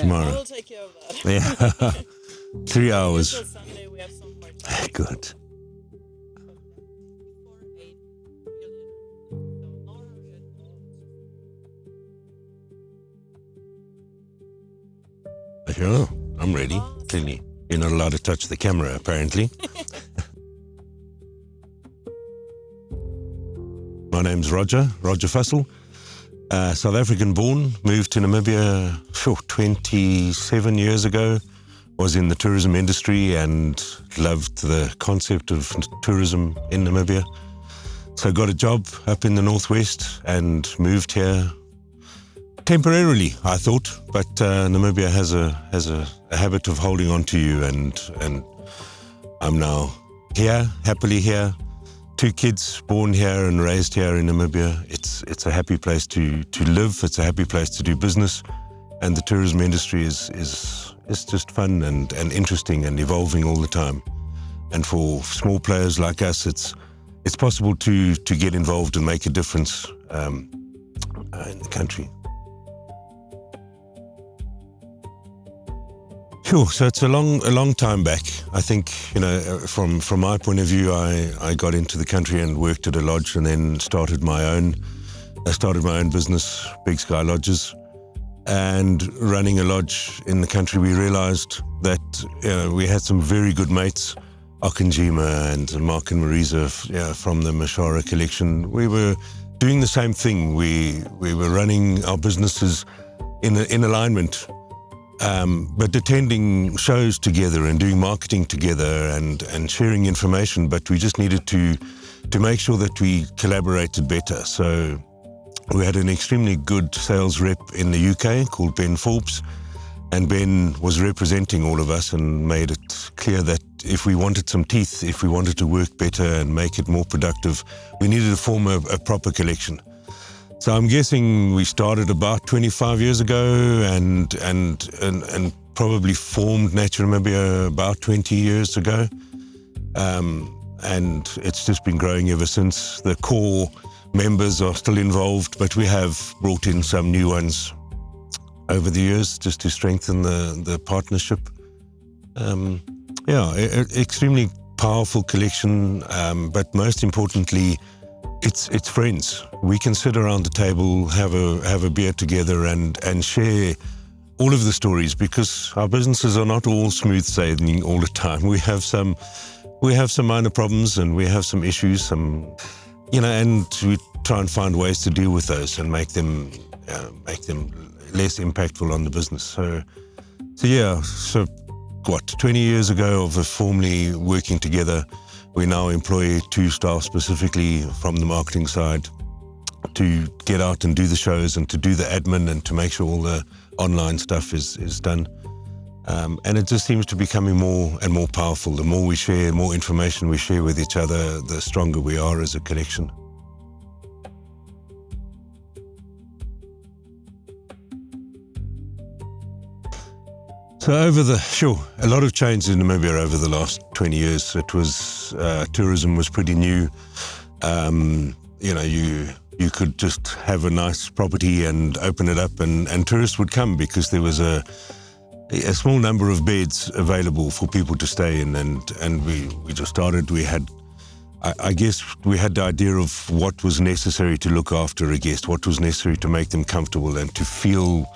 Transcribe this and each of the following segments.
tomorrow. I will take care of that. Yeah. 3 hours. Until Sunday we have some parties. Good. Sure, I'm ready. Clearly, you're not allowed to touch the camera, apparently. My name's Roger Fussell. South African born, moved to Namibia 27 years ago. Was in the tourism industry and loved the concept of tourism in Namibia. So got a job up in the northwest and moved here temporarily, I thought, but Namibia has a habit of holding on to you, and I'm now here, happily here. 2 kids born here and raised here in Namibia. It's a happy place to live. It's a happy place to do business, and the tourism industry is just fun and interesting and evolving all the time. And for small players like us, it's possible to get involved and make a difference in the country. Sure. So it's a long time back. I think, from my point of view, I got into the country and worked at a lodge, and then started my own business, Big Sky Lodges. And running a lodge in the country, we realized that we had some very good mates, Okanjima and Mark and Marisa from the Mashara collection. We were doing the same thing. We were running our businesses in alignment. But attending shows together and doing marketing together and sharing information, but we just needed to make sure that we collaborated better. So we had an extremely good sales rep in the UK called Ben Forbes, and Ben was representing all of us and made it clear that if we wanted some teeth, if we wanted to work better and make it more productive, we needed to form a proper collection. So I'm guessing we started about 25 years ago and probably formed Naturally Namibia about 20 years ago. And it's just been growing ever since. The core members are still involved, but we have brought in some new ones over the years just to strengthen the partnership. Extremely powerful collection, but most importantly, it's friends. We can sit around the table, have a beer together, and share all of the stories, because our businesses are not all smooth sailing all the time. We have some minor problems, and we have some issues, and we try and find ways to deal with those and make them less impactful on the business. So 20 years ago of formally working together, we now employ 2 staff specifically from the marketing side to get out and do the shows and to do the admin and to make sure all the online stuff is done. And it just seems to be becoming more and more powerful. The more we share, more information we share with each other, the stronger we are as a collection. So a lot of change in Namibia over the last 20 years. It was, tourism was pretty new. You could just have a nice property and open it up, and tourists would come because there was a small number of beds available for people to stay in. And we just started. We had, I guess we had the idea of what was necessary to look after a guest, what was necessary to make them comfortable and to feel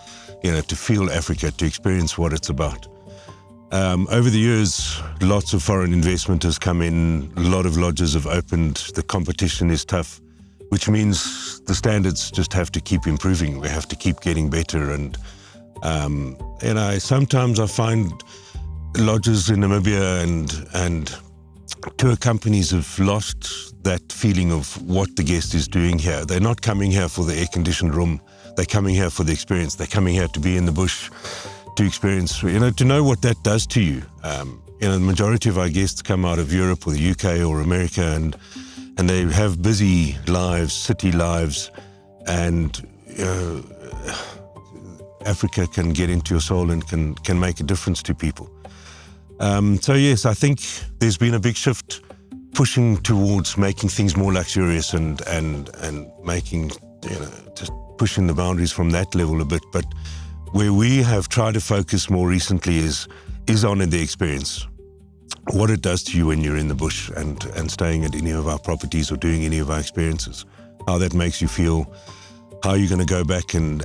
Africa, to experience what it's about. Over the years, lots of foreign investment has come in, a lot of lodges have opened, the competition is tough, which means the standards just have to keep improving. We have to keep getting better. And sometimes I find lodges in Namibia and tour companies have lost that feeling of what the guest is doing here. They're not coming here for the air-conditioned room. They're coming here for the experience. They're coming here to be in the bush, to experience, to know what that does to you. The majority of our guests come out of Europe or the UK or America, and they have busy lives, city lives, and Africa can get into your soul and can make a difference to people. So yes, I think there's been a big shift pushing towards making things more luxurious and making, just pushing the boundaries from that level a bit. But Where we have tried to focus more recently is on the experience. What it does to you when you're in the bush and staying at any of our properties or doing any of our experiences. How that makes you feel, how you're going to go back and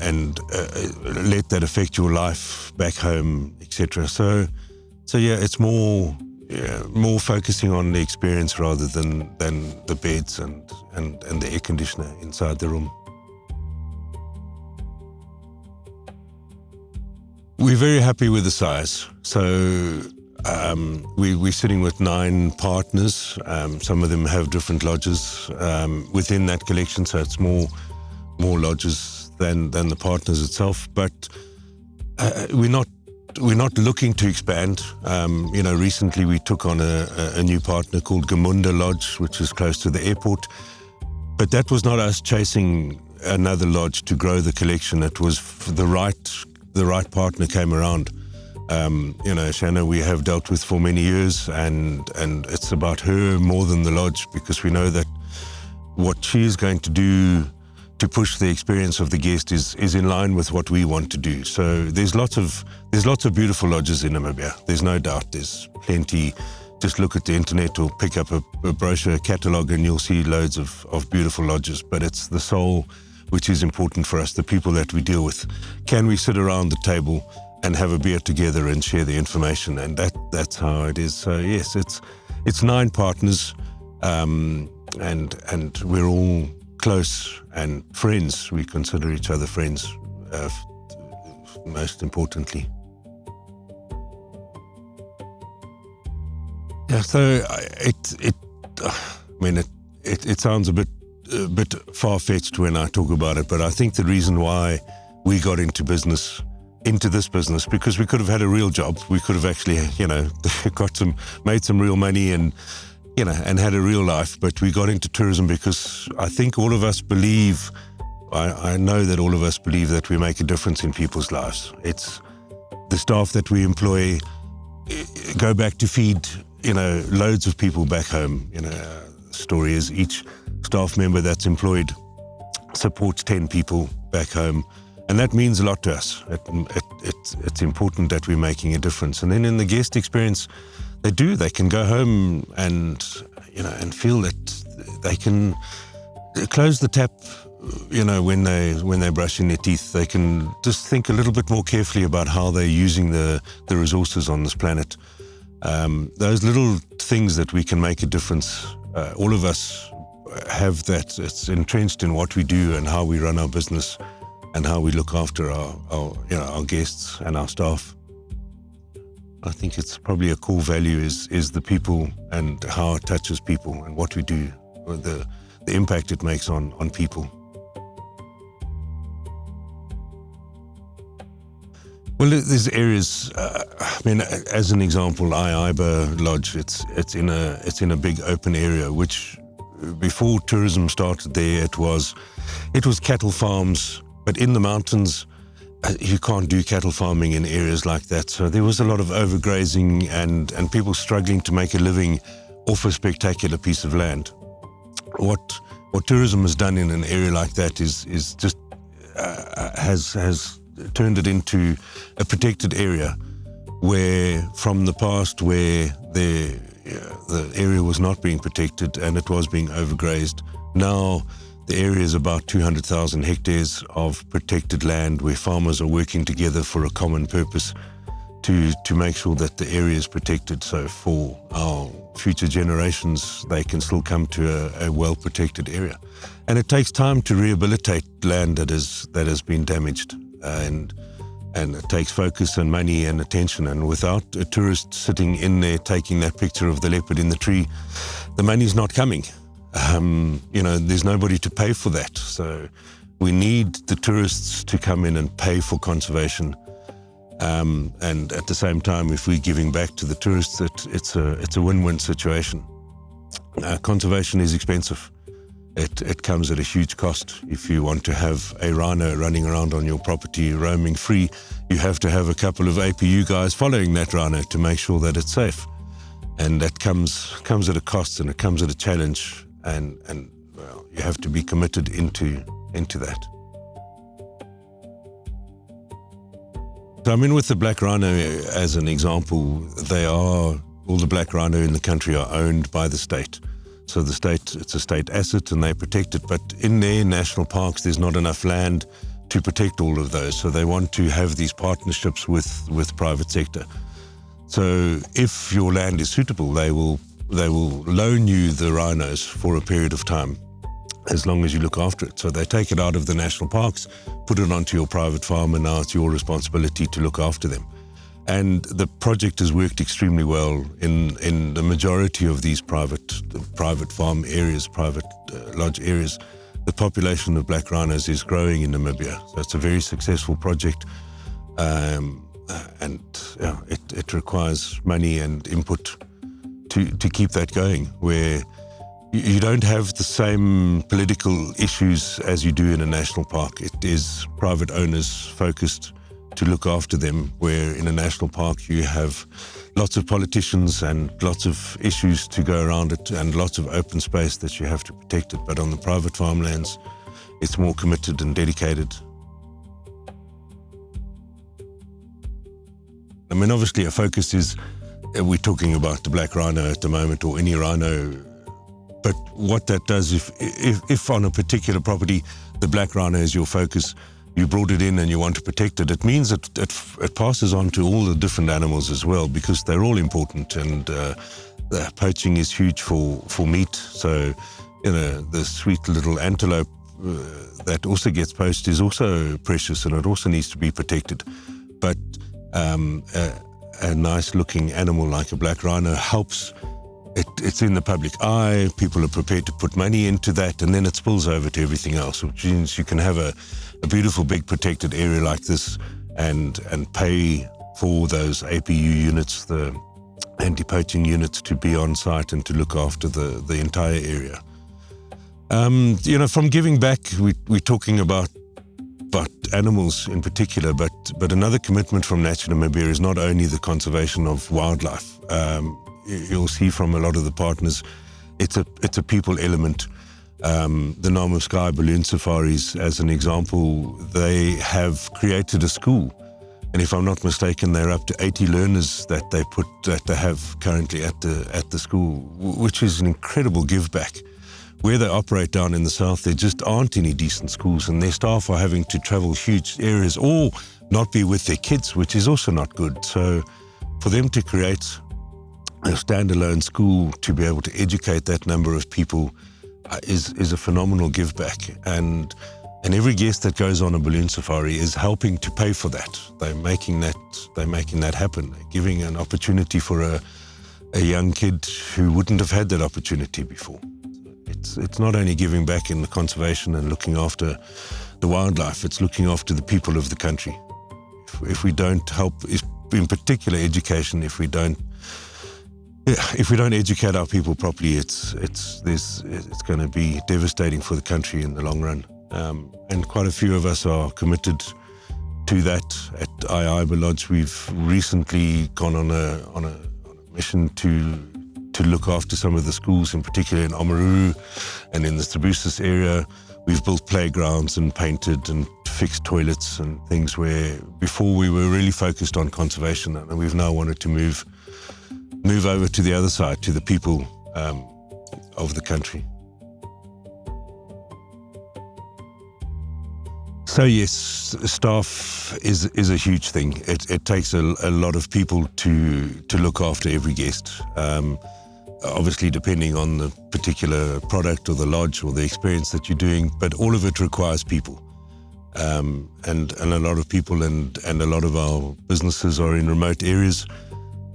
let that affect your life back home, etc. So yeah, it's more focusing on the experience rather than the beds and the air conditioner inside the room. We're very happy with the size. So we're sitting with 9 partners. Some of them have different lodges within that collection, so it's more lodges than the partners itself. But we're not looking to expand. Recently we took on a new partner called Gamunda Lodge, which is close to the airport. But that was not us chasing another lodge to grow the collection. It was the right partner came around. Shanna we have dealt with for many years, and it's about her more than the lodge, because we know that what she is going to do to push the experience of the guest is in line with what we want to do. So there's lots of beautiful lodges in Namibia. There's no doubt. There's plenty. Just look at the internet or pick up a brochure, a catalogue, and you'll see loads of beautiful lodges. But it's the soul which is important for us, the people that we deal with. Can we sit around the table and have a beer together and share the information? And that's how it is. So yes, it's 9 partners, and we're all close and friends. We consider each other friends, most importantly. Yeah, so it sounds a bit far-fetched when I talk about it, but I think the reason why we got into this business, because we could have had a real job. We could have actually, made some real money and had a real life. But we got into tourism because I think all of us believe, I know that all of us believe that we make a difference in people's lives. It's the staff that we employ go back to feed, loads of people back home. The story is each staff member that's employed supports 10 people back home. And that means a lot to us. It's important that we're making a difference. And then in the guest experience, they can go home and feel that they can close the tap, when they're brushing their teeth. They can just think a little bit more carefully about how they're using the resources on this planet. Those little things that we can make a difference. All of us have that. It's entrenched in what we do and how we run our business, and how we look after our guests and our staff. I think it's probably a core value is the people and how it touches people and what we do, or the impact it makes on people. Well, there's areas. As an example, Ai Aiba Lodge. It's in a big open area, which before tourism started there, it was cattle farms. But in the mountains, you can't do cattle farming in areas like that. So there was a lot of overgrazing and people struggling to make a living off a spectacular piece of land. What tourism has done in an area like that is just has turned it into a protected area, where from the past where the area was not being protected and it was being overgrazed, now the area is about 200,000 hectares of protected land where farmers are working together for a common purpose to make sure that the area is protected. So for our future generations, they can still come to a well-protected area. And it takes time to rehabilitate land that has been damaged. And it takes focus and money and attention. And without a tourist sitting in there taking that picture of the leopard in the tree, the money's not coming. There's nobody to pay for that. So we need the tourists to come in and pay for conservation. And at the same time, if we're giving back to the tourists, it's a win-win situation. Conservation is expensive. It comes at a huge cost. If you want to have a rhino running around on your property roaming free, you have to have a couple of APU guys following that rhino to make sure that it's safe. And that comes at a cost, and it comes at a challenge. And well, you have to be committed into that. So I mean, with the black rhino as an example, all the black rhino in the country are owned by the state. So the state, it's a state asset and they protect it. But in their national parks, there's not enough land to protect all of those. So they want to have these partnerships with private sector. So if your land is suitable, they will loan you the rhinos for a period of time, as long as you look after it. So they take it out of the national parks, put it onto your private farm, and now it's your responsibility to look after them. And the project has worked extremely well in the majority of these private farm areas, private lodge areas. The population of black rhinos is growing in Namibia. So it's a very successful project. And it requires money and input to keep that going, where you don't have the same political issues as you do in a national park. It is private owners focused to look after them, where in a national park you have lots of politicians and lots of issues to go around it and lots of open space that you have to protect it. But on the private farmlands, it's more committed and dedicated. I mean, obviously a focus is, we're talking about the black rhino at the moment, or any rhino. But what that does, if on a particular property, the black rhino is your focus, you brought it in and you want to protect it, it means that it passes on to all the different animals as well, because they're all important. And the poaching is huge for meat. So, the sweet little antelope that also gets poached is also precious, and it also needs to be protected. But a nice looking animal like a black rhino helps. It's in the public eye, people are prepared to put money into that, and then it spills over to everything else, which means you can have a beautiful big protected area like this and pay for those APU units, the anti-poaching units, to be on site and to look after the entire area. From giving back, we're talking about animals in particular, but another commitment from Naturally Namibia is not only the conservation of wildlife. You'll see from a lot of the partners, it's a people element. The Name of Sky balloon safaris, as an example, they have created a school, and if I'm not mistaken, they're up to 80 learners that they have currently at the school, which is an incredible give back. Where they operate down in the south, there just aren't any decent schools, and their staff are having to travel huge areas or not be with their kids, which is also not good. So for them to create a standalone school to be able to educate that number of people is a phenomenal give back. And every guest that goes on a balloon safari is helping to pay for that. They're making that happen. They're giving an opportunity for a young kid who wouldn't have had that opportunity before. It's not only giving back in the conservation and looking after the wildlife, it's looking after the people of the country. If we don't help, in particular education, if we don't educate our people properly, it's going to be devastating for the country in the long run. And quite a few of us are committed to that. At Ai Aiba Lodge, we've recently gone on a mission to look after some of the schools, in particular in Omaruru and in the Strabousis area. We've built playgrounds and painted and fixed toilets and things, where before we were really focused on conservation, and we've now wanted to move over to the other side, to the people of the country. So yes, staff is a huge thing. It takes a lot of people to look after every guest. Obviously, depending on the particular product or the lodge or the experience that you're doing, but all of it requires people. And a lot of people and a lot of our businesses are in remote areas,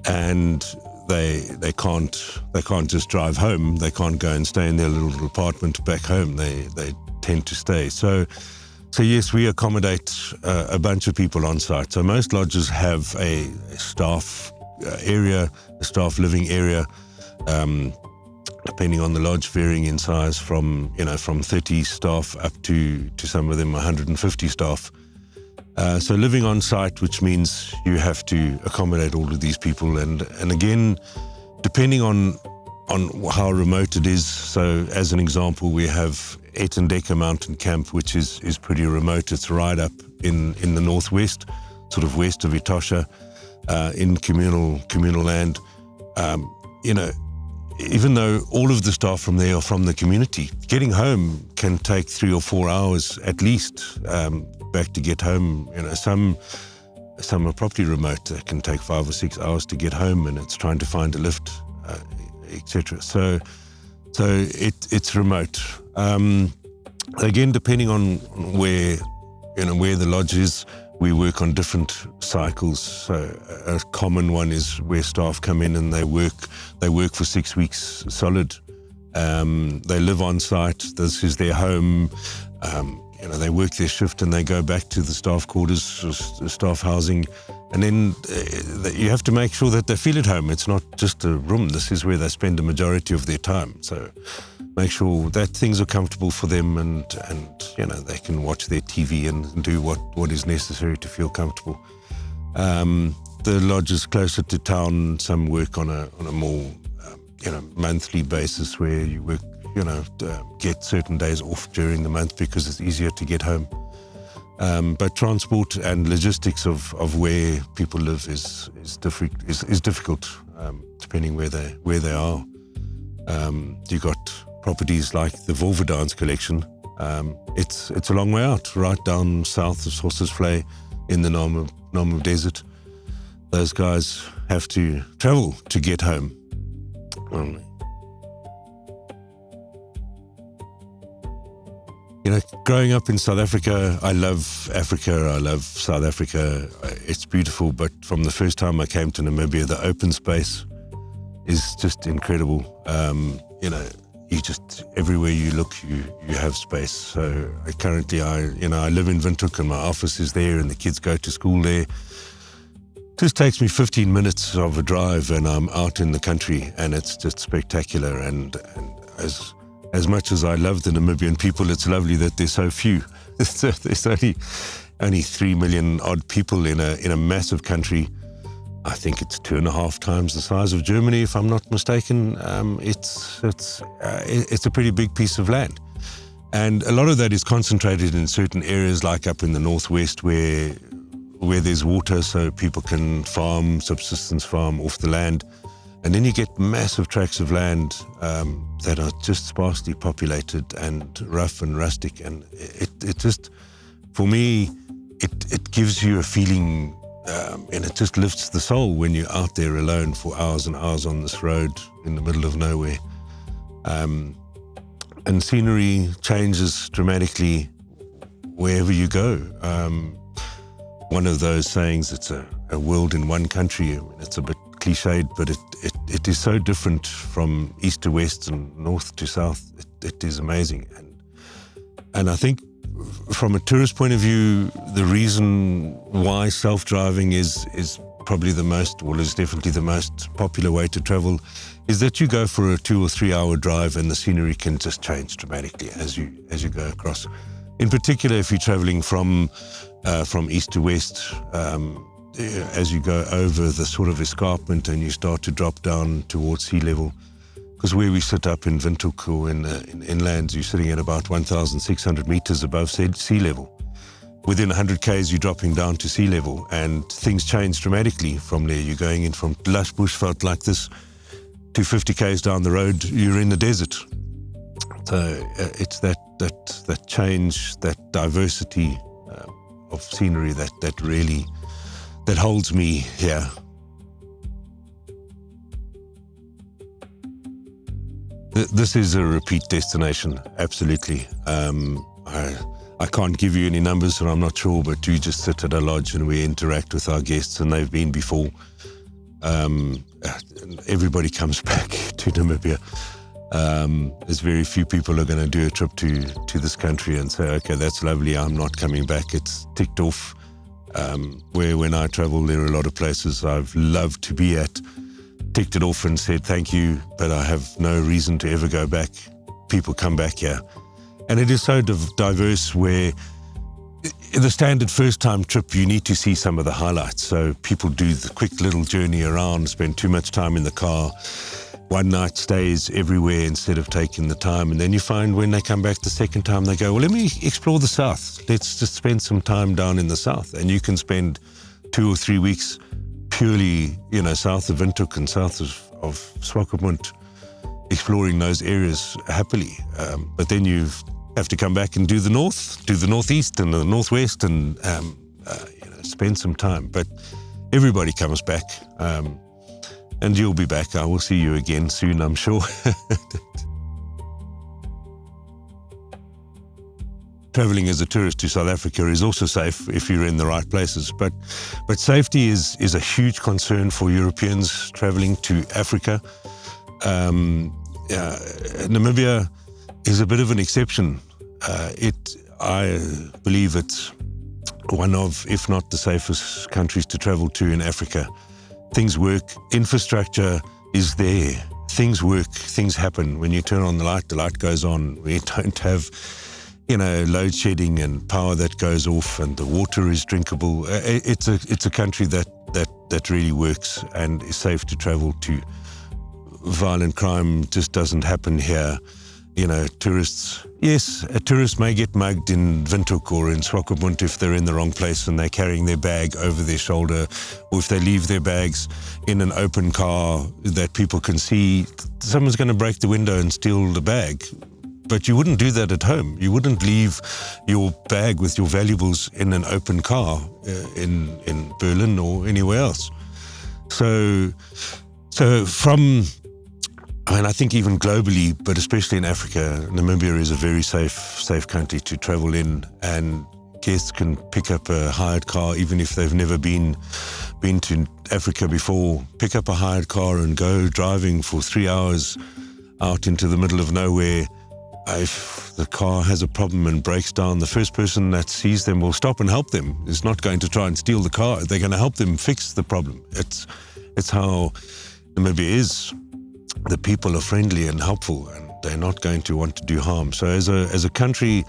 and they can't just drive home. They can't go and stay in their little apartment back home. They tend to stay. So yes, we accommodate a bunch of people on site. So most lodges have a staff area, a staff living area, depending on the lodge, varying in size from 30 staff up to some of them 150 staff. So living on site, which means you have to accommodate all of these people, and again, depending on how remote it is. So as an example, we have Etendeka Mountain Camp, which is pretty remote. It's right up in the northwest. sort of west of Etosha, in communal land. Even though all of the staff from there are from the community, getting home can take 3 or 4 hours at least back to get home. Some are properly remote. It can take 5 or 6 hours to get home, and it's trying to find a lift, etc. So it's remote. Again, depending on where the lodge is, we work on different cycles. So a common one is where staff come in and they work for 6 weeks solid. They live on site. This is their home. They work their shift and they go back to the staff quarters, staff housing. And then you have to make sure that they feel at home. It's not just a room. This is where they spend the majority of their time. So make sure that things are comfortable for them and they can watch their TV and do what is necessary to feel comfortable. The lodge is closer to town. Some work on a more monthly basis where you work, get certain days off during the month because it's easier to get home. But transport and logistics of where people live is difficult, depending where they are. You got properties like the Wolverdines collection. It's a long way out, right down south of Sossusvlei in the Namib Desert. Those guys have to travel to get home. Growing up in South Africa, I love Africa, I love South Africa. It's beautiful, but from the first time I came to Namibia, the open space is just incredible. You just, everywhere you look, you have space. So currently I live in Windhoek and my office is there and the kids go to school there. It just takes me 15 minutes of a drive and I'm out in the country, and it's just spectacular. And as much as I love the Namibian people, it's lovely that there's so few. There's only 3 million odd people in a massive country. I think it's 2.5 times the size of Germany, if I'm not mistaken. It's a pretty big piece of land, and a lot of that is concentrated in certain areas, like up in the northwest, where there's water, so people can subsistence farm off the land. And then you get massive tracts of land that are just sparsely populated and rough and rustic. And it just, for me, it gives you a feeling, and it just lifts the soul when you're out there alone for hours and hours on this road in the middle of nowhere. And scenery changes dramatically wherever you go. One of those sayings, it's a world in one country. I mean, it's a bit cliched, but it is so different from east to west and north to south. It is amazing. And I think from a tourist point of view, the reason why self-driving is probably is definitely the most popular way to travel is that you go for a 2 or 3 hour drive and the scenery can just change dramatically as you go across. In particular, if you're traveling from east to west, as you go over the sort of escarpment and you start to drop down towards sea level, because where we sit up in Windhoek or in inlands, you're sitting at about 1,600 meters above sea level. Within 100 k's, you're dropping down to sea level, and things change dramatically from there. You're going in from lush bushveld like this to 50 k's down the road, you're in the desert. So it's that change, that diversity of scenery that really holds me here. This is a repeat destination, absolutely. I can't give you any numbers, and I'm not sure, but we just sit at a lodge and we interact with our guests, and they've been before. Everybody comes back to Namibia. There's very few people who are going to do a trip to this country and say, okay, that's lovely, I'm not coming back. It's ticked off. Where when I travel, there are a lot of places I've loved to be at, ticked it off and said thank you, but I have no reason to ever go back. People come back here. And it is so diverse, where the standard first-time trip, you need to see some of the highlights. So people do the quick little journey around, spend too much time in the car, one night stays everywhere instead of taking the time. And then you find when they come back the second time, they go, well, let me explore the south. Let's just spend some time down in the south. And you can spend 2 or 3 weeks purely, south of Windhoek and south of Swakopmund, exploring those areas happily. But then you have to come back and do the northeast and the northwest, and spend some time. But everybody comes back, and you'll be back. I will see you again soon, I'm sure. Traveling as a tourist to South Africa is also safe if you're in the right places. But safety is a huge concern for Europeans traveling to Africa. Namibia is a bit of an exception. I believe it's one of, if not the safest countries to travel to in Africa. Things work, infrastructure is there. Things work, things happen. When you turn on the light goes on. We don't have, load shedding and power that goes off, and the water is drinkable. It's a country that really works and is safe to travel to. Violent crime just doesn't happen here. Tourists, yes, a tourist may get mugged in Windhoek or in Swakopmund if they're in the wrong place and they're carrying their bag over their shoulder, or if they leave their bags in an open car that people can see. Someone's going to break the window and steal the bag. But you wouldn't do that at home. You wouldn't leave your bag with your valuables in an open car in Berlin or anywhere else. So I think even globally, but especially in Africa, Namibia is a very safe country to travel in, and guests can pick up a hired car even if they've never been to Africa before. Pick up a hired car and go driving for 3 hours out into the middle of nowhere. If the car has a problem and breaks down, the first person that sees them will stop and help them. Is not going to try and steal the car. They're going to help them fix the problem. It's how Namibia is. The people are friendly and helpful, and they're not going to want to do harm. So as a country,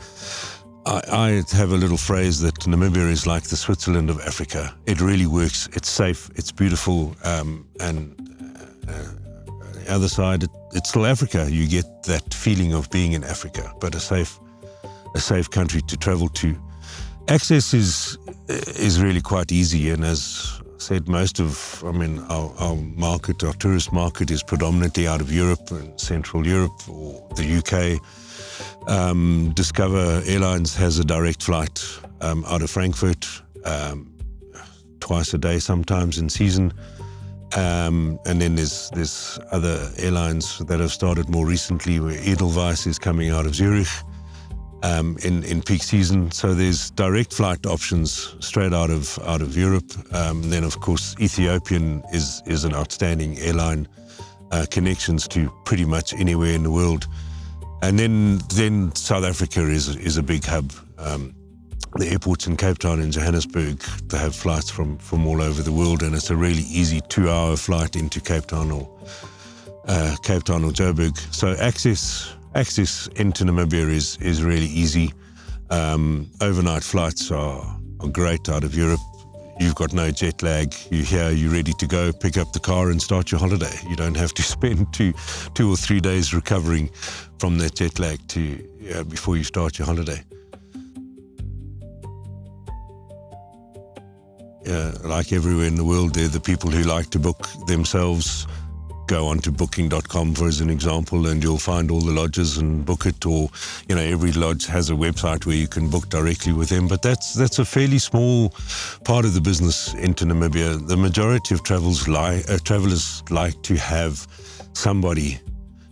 I have a little phrase that Namibia is like the Switzerland of Africa. It really works. It's safe. It's beautiful. And the other side, it's still Africa. You get that feeling of being in Africa, but a safe country to travel to. Access is really quite easy, and as said, our market, our tourist market, is predominantly out of Europe and Central Europe or the UK. Discover Airlines has a direct flight out of Frankfurt twice a day, sometimes in season. And then there's other airlines that have started more recently, where Edelweiss is coming out of Zurich in peak season. So there's direct flight options straight out of Europe. Then of course Ethiopian is an outstanding airline, connections to pretty much anywhere in the world. And then South Africa is a big hub. The airports in Cape Town and Johannesburg, they have flights from all over the world, and it's a really easy 2-hour flight into Cape Town or Joburg. So access into Namibia is really easy. Overnight flights are great out of Europe. You've got no jet lag. You're here, you're ready to go, pick up the car and start your holiday. You don't have to spend two or 3 days recovering from that jet lag before you start your holiday. Like everywhere in the world, there are the people who like to book themselves. Go on to booking.com, for as an example, and you'll find all the lodges and book it. Or, every lodge has a website where you can book directly with them. But that's a fairly small part of the business into Namibia. The majority of travelers like to have somebody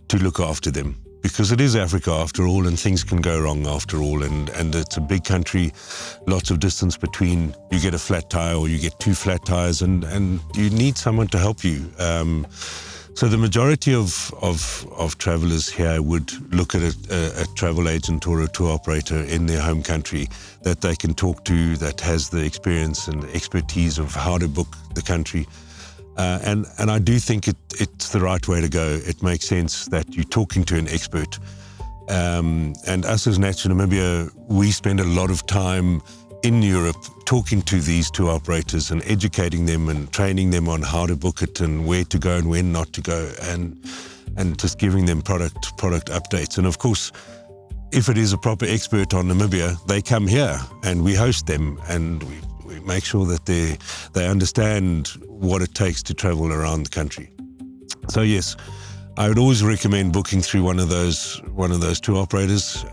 to look after them, because it is Africa after all, and things can go wrong after all, and it's a big country, lots of distance between. You get a flat tire or you get 2 flat tires, and you need someone to help you. So the majority of travelers here would look at a travel agent or a tour operator in their home country that they can talk to, that has the experience and expertise of how to book the country. And I do think it's the right way to go. It makes sense that you're talking to an expert. And us as Naturally Namibia, we spend a lot of time in Europe talking to these tour operators and educating them and training them on how to book it and where to go and when not to go, and just giving them product updates. And of course, if it is a proper expert on Namibia, they come here and we host them, and we make sure that they understand what it takes to travel around the country. So yes, I would always recommend booking through one of those tour operators,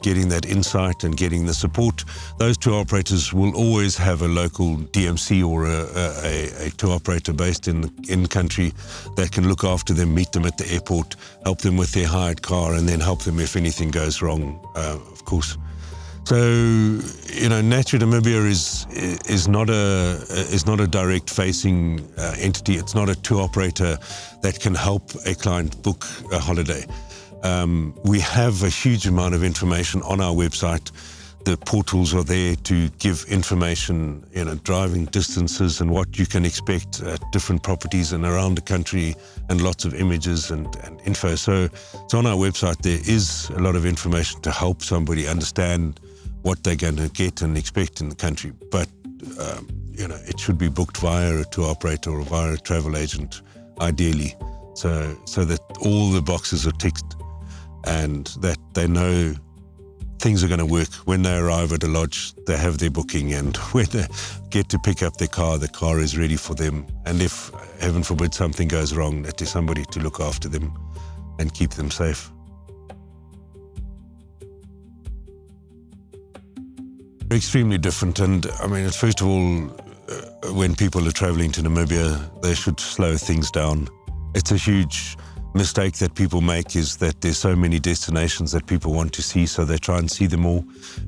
getting that insight and getting the support. Those tour operators will always have a local DMC or a tour operator based in country that can look after them, meet them at the airport, help them with their hired car, and then help them if anything goes wrong, of course. So, Naturally Namibia is not a direct facing entity. It's not a tour operator that can help a client book a holiday. We have a huge amount of information on our website. The portals are there to give information, driving distances and what you can expect at different properties and around the country, and lots of images and info. So on our website there is a lot of information to help somebody understand what they're going to get and expect in the country. But, it should be booked via a tour operator or via a travel agent, ideally, so that all the boxes are ticked and that they know things are going to work. When they arrive at a lodge, they have their booking, and when they get to pick up the car is ready for them. And if, heaven forbid, something goes wrong, that there's somebody to look after them and keep them safe. Extremely different, and first of all, when people are traveling to Namibia, they should slow things down. It's a huge mistake that people make, is that there's so many destinations that people want to see, so they try and see them all.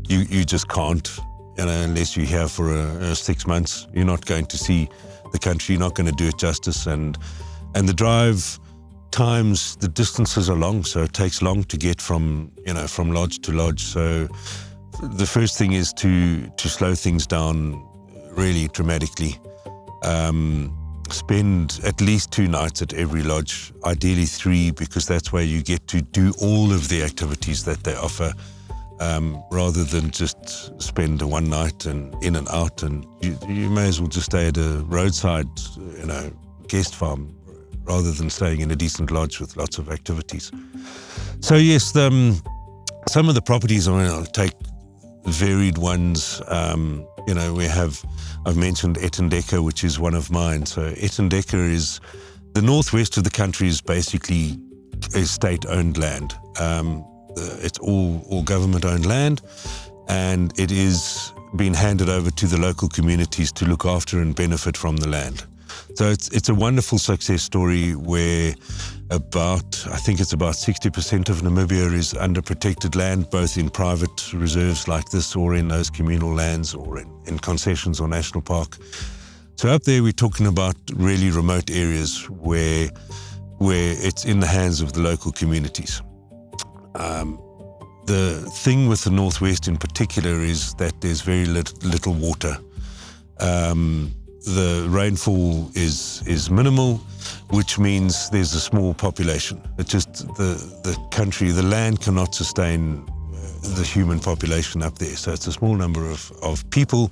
You just can't, unless you're here for 6 months. You're not going to see the country. You're not going to do it justice, and the drive times, the distances are long, so it takes long to get from lodge to lodge. So the first thing is to slow things down really dramatically. Spend at least 2 nights at every lodge, ideally 3, because that's where you get to do all of the activities that they offer, rather than just spend 1 night and in and out. And you may as well just stay at a roadside, guest farm, rather than staying in a decent lodge with lots of activities. So yes, some of the properties, I'll take varied ones. I've mentioned Etendeka, which is one of mine. So Etendeka is the northwest of the country, is basically a state-owned land. It's all government-owned land, and it is being handed over to the local communities to look after and benefit from the land. So it's a wonderful success story where about 60% of Namibia is under protected land, both in private reserves like this, or in those communal lands, or in concessions or national park. So up there we're talking about really remote areas where it's in the hands of the local communities. The thing with the Northwest in particular is that there's very little water. The rainfall is minimal, which means there's a small population. It's just the land cannot sustain the human population up there. So it's a small number of people,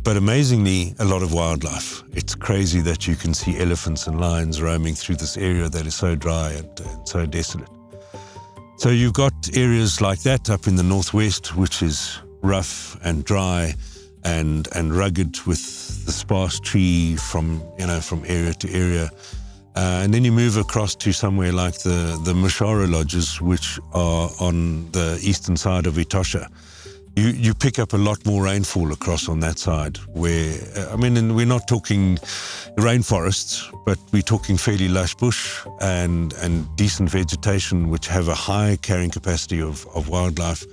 but amazingly a lot of wildlife. It's crazy that you can see elephants and lions roaming through this area that is so dry and so desolate. So you've got areas like that up in the northwest, which is rough and dry and rugged, with the sparse tree from area to area. And then you move across to somewhere like the Mashara lodges, which are on the eastern side of Etosha. You pick up a lot more rainfall across on that side, where, and we're not talking rainforests, but we're talking fairly lush bush and decent vegetation, which have a high carrying capacity of wildlife,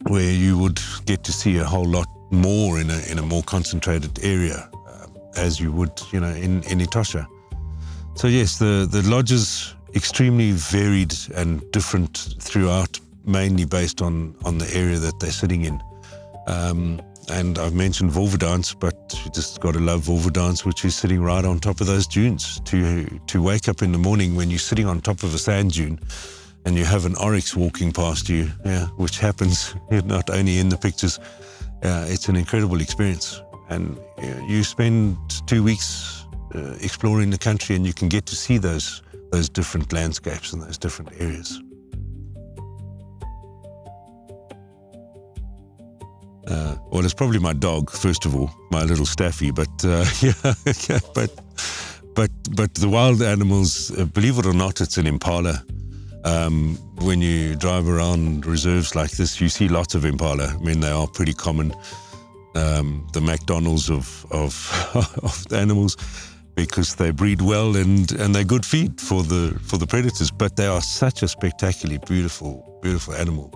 where you would get to see a whole lot more in a more concentrated area, as you would, in Etosha. So yes, the lodges extremely varied and different throughout, mainly based on the area that they're sitting in. And I've mentioned Wolverdance, but you just got to love Wolverdance, which is sitting right on top of those dunes. To wake up in the morning when you're sitting on top of a sand dune and you have an oryx walking past you, which happens not only in the pictures, it's an incredible experience. And you spend 2 weeks exploring the country, and you can get to see those different landscapes and those different areas. Well, it's probably my dog, first of all, my little Staffy. But but the wild animals, believe it or not, it's an impala. When you drive around reserves like this, you see lots of impala. I mean, they are pretty common. The McDonald's of the animals, because they breed well and they're good feed for the predators. But they are such a spectacularly beautiful animal.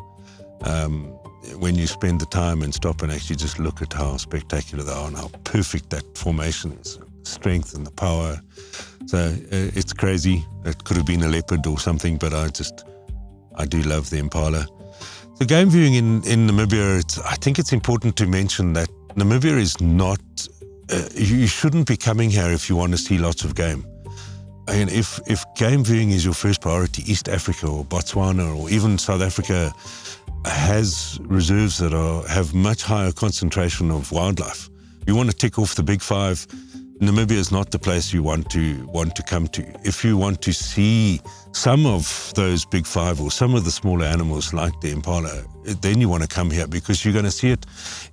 When you spend the time and stop and actually just look at how spectacular they are and how perfect that formation is, the strength and the power. So it's crazy. It could have been a leopard or something, but I do love the impala. So game viewing in Namibia, I think it's important to mention that Namibia is not, you shouldn't be coming here if you want to see lots of game. I mean, if game viewing is your first priority, East Africa or Botswana or even South Africa has reserves that have much higher concentration of wildlife. You want to tick off the big five. Namibia is not the place you want to come to. If you want to see some of those big five or some of the smaller animals like the impala, then you want to come here because you're going to see it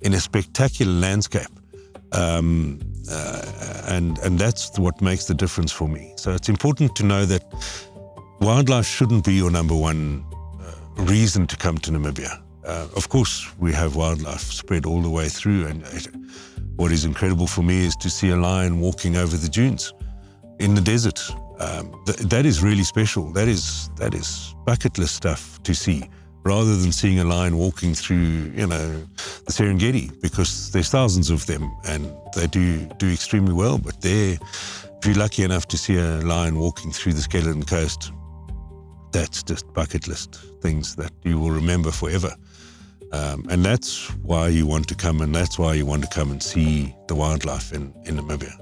in a spectacular landscape. And that's what makes the difference for me. So it's important to know that wildlife shouldn't be your number one reason to come to Namibia. Of course, we have wildlife spread all the way through, and what is incredible for me is to see a lion walking over the dunes in the desert. That is really special. That is bucket list stuff to see, rather than seeing a lion walking through, the Serengeti, because there's thousands of them and they do extremely well. But if you're lucky enough to see a lion walking through the Skeleton Coast, that's just bucket list things that you will remember forever. And that's why you want to come, and that's why you want to come and see the wildlife in Namibia.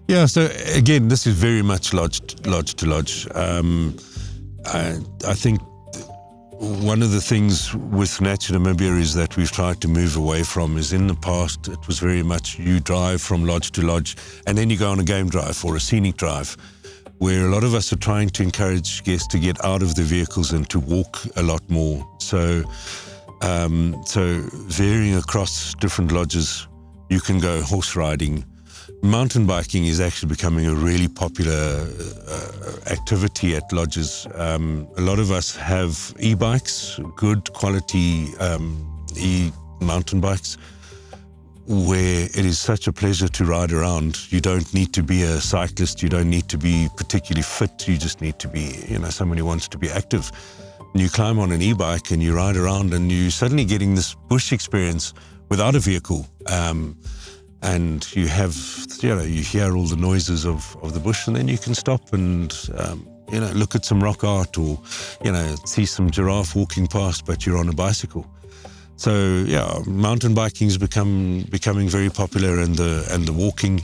Yeah, so again, this is very much lodge to lodge. I think one of the things with Naturally Namibia is that we've tried to move away from is, in the past, it was very much you drive from lodge to lodge and then you go on a game drive or a scenic drive, where a lot of us are trying to encourage guests to get out of their vehicles and to walk a lot more. So varying across different lodges, you can go horse riding. Mountain biking is actually becoming a really popular activity at lodges. A lot of us have e-bikes, good quality e-mountain bikes, where it is such a pleasure to ride around. You don't need to be a cyclist, you don't need to be particularly fit, you just need to be, someone who wants to be active. And you climb on an e-bike and you ride around and you're suddenly getting this bush experience without a vehicle. And you have, you hear all the noises of the bush, and then you can stop and, look at some rock art or, see some giraffe walking past, but you're on a bicycle. So, mountain biking is becoming very popular, and the walking.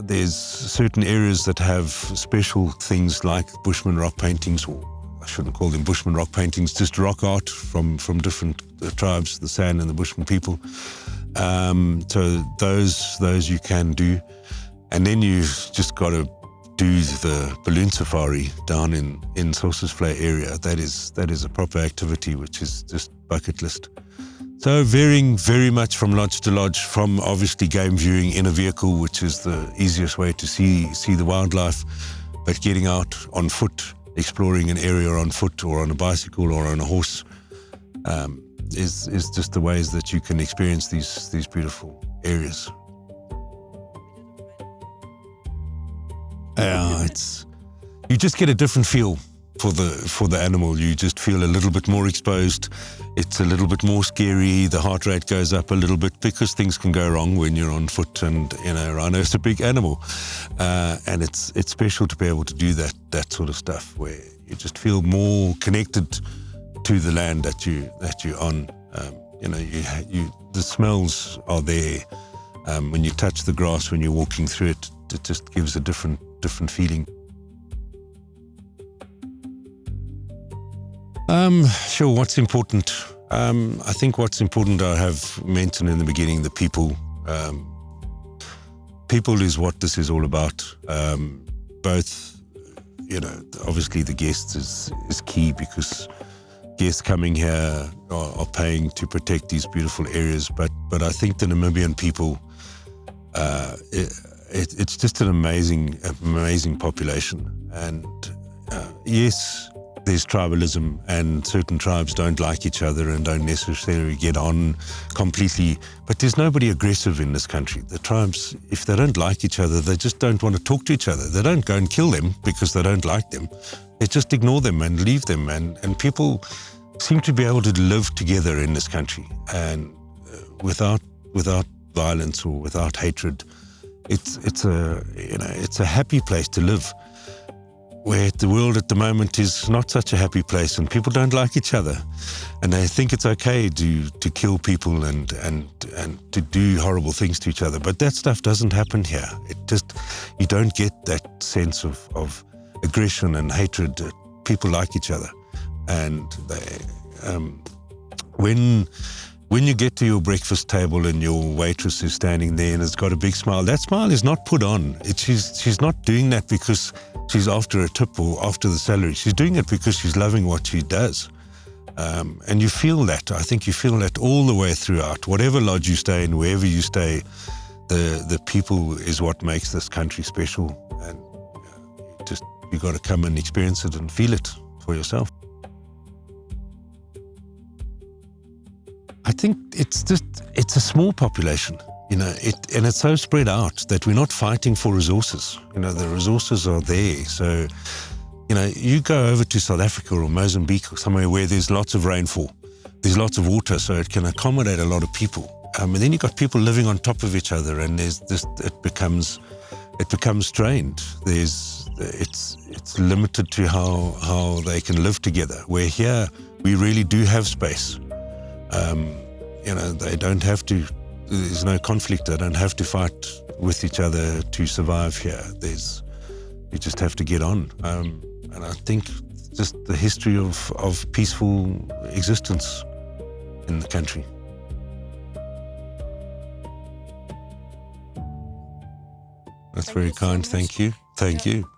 There's certain areas that have special things like Bushman rock paintings, or I shouldn't call them Bushman rock paintings, just rock art from different tribes, the San and the Bushman people. So those you can do, and then you've just got to do the balloon safari down in Sossusvlei area. That is a proper activity, which is just bucket list. So varying very much from lodge to lodge, from obviously game viewing in a vehicle, which is the easiest way to see the wildlife, but getting out on foot, exploring an area on foot or on a bicycle or on a horse, is just the ways that you can experience these beautiful areas. You just get a different feel for the animal. You just feel a little bit more exposed. It's a little bit more scary. The heart rate goes up a little bit because things can go wrong when you're on foot. And rhino is a big animal, and it's special to be able to do that sort of stuff where you just feel more connected to the land that you're on. The smells are there. When you touch the grass, when you're walking through it, it just gives a different feeling. Sure, what's important? I think what's important, I have mentioned in the beginning, the people. People is what this is all about. Both obviously the guests is key, because guests coming here are paying to protect these beautiful areas. But I think the Namibian people, it's just an amazing population. And yes, there's tribalism, and certain tribes don't like each other and don't necessarily get on completely. But there's nobody aggressive in this country. The tribes, if they don't like each other, they just don't want to talk to each other. They don't go and kill them because they don't like them. They just ignore them and leave them. And people seem to be able to live together in this country, and without violence or without hatred. It's a happy place to live. Where the world at the moment is not such a happy place, and people don't like each other, and they think it's okay to kill people and to do horrible things to each other. But that stuff doesn't happen here. You don't get that sense of aggression and hatred. People like each other, and when you get to your breakfast table and your waitress is standing there and has got a big smile, that smile is not put on. She's not doing that because she's after a tip or after the salary. She's doing it because she's loving what she does. And you feel that. I think you feel that all the way throughout. Whatever lodge you stay in, wherever you stay, the people is what makes this country special. And you got to come and experience it and feel it for yourself. I think it's a small population, and it's so spread out that we're not fighting for resources. The resources are there. So, you go over to South Africa or Mozambique or somewhere where there's lots of rainfall, there's lots of water, so it can accommodate a lot of people. And then you've got people living on top of each other, and it becomes strained. It's limited to how they can live together. Where here we really do have space. They don't have to, there's no conflict. They don't have to fight with each other to survive here. You just have to get on. And I think just the history of peaceful existence in the country. That's very kind. Thank you. Thank you.